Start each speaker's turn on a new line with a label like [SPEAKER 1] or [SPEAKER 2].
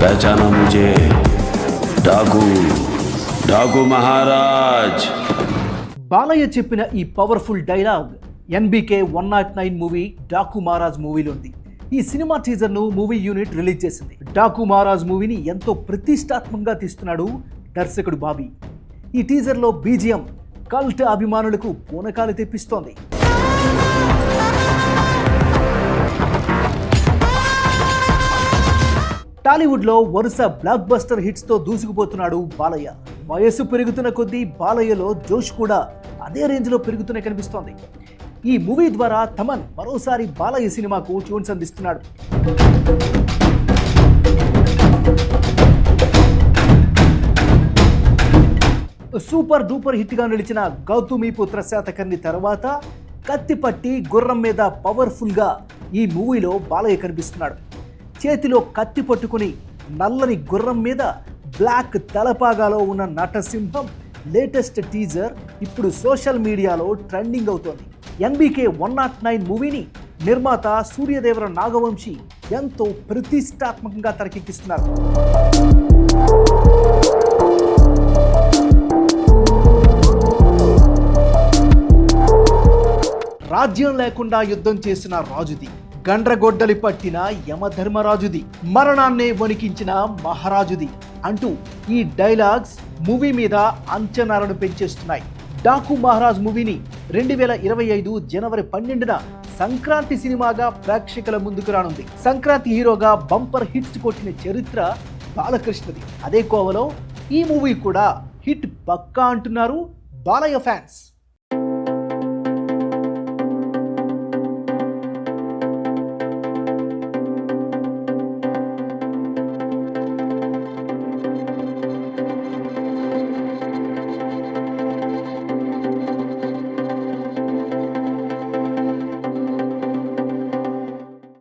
[SPEAKER 1] पहचाना मुझे? डाकू डाकू महाराज.
[SPEAKER 2] బాలయ్య చెప్పిన ఈ powerful dialogue NBK 109 movie Daaku Maharaj మూవీలో ఉంది. ఈ సినిమా టీజర్ను మూవీ యూనిట్ రిలీజ్ చేసింది. డాకు మహారాజ్ మూవీని ఎంతో ప్రతిష్టాత్మకంగా తీస్తున్నాడు దర్శకుడు బాబీ. ఈ టీజర్లో బీజిఎం కల్ట్ అభిమానులకు పూనకాలు తెప్పిస్తోంది. టాలీవుడ్లో వరుస బ్లాక్ బస్టర్ హిట్స్తో దూసుకుపోతున్నాడు బాలయ్య. వయస్సు పెరుగుతున్న కొద్దీ బాలయ్యలో జోష్ కూడా అదే రేంజ్లో పెరుగుతూనే కనిపిస్తోంది. ఈ మూవీ ద్వారా తమన్ మరోసారి బాలయ్య సినిమాకు ట్యూన్స్ అందిస్తున్నాడు. సూపర్ డూపర్ హిట్గా నిలిచిన గౌతమిపుత్ర శాతకర్ణి తర్వాత కత్తిపట్టి గుర్రం మీద పవర్ఫుల్గా ఈ మూవీలో బాలయ్య కనిపిస్తున్నాడు. చేతిలో కత్తి పట్టుకుని నల్లని గుర్రం మీద బ్లాక్ తలపాగాలో ఉన్న నటసింహం లేటెస్ట్ టీజర్ ఇప్పుడు సోషల్ మీడియాలో ట్రెండింగ్ అవుతోంది. ఎన్బికే 109 మూవీని నిర్మాత సూర్యదేవర నాగవంశి ఎంతో ప్రతిష్టాత్మకంగా తెరకెక్కిస్తున్నారు. రాజ్యం లేకుండా యుద్ధం చేసిన రాజుది, గండ్రగొడ్డలి పట్టిన యమధర్మరాజుది, మరణాన్నే వణికించిన మహారాజుది అంటూ ఈ డైలాగ్స్ మూవీ మీద అంచనాలను పెంచేస్తున్నాయి. డాకు మహారాజ్ మూవీని 2025 జనవరి 12న సంక్రాంతి సినిమాగా ప్రేక్షకుల ముందుకు రానుంది. సంక్రాంతి హీరోగా బంపర్ హిట్స్ కొట్టిన చరిత్ర బాలకృష్ణది. అదే కోవలో ఈ మూవీ కూడా హిట్ పక్కా అంటున్నారు బాలయ్య ఫ్యాన్స్.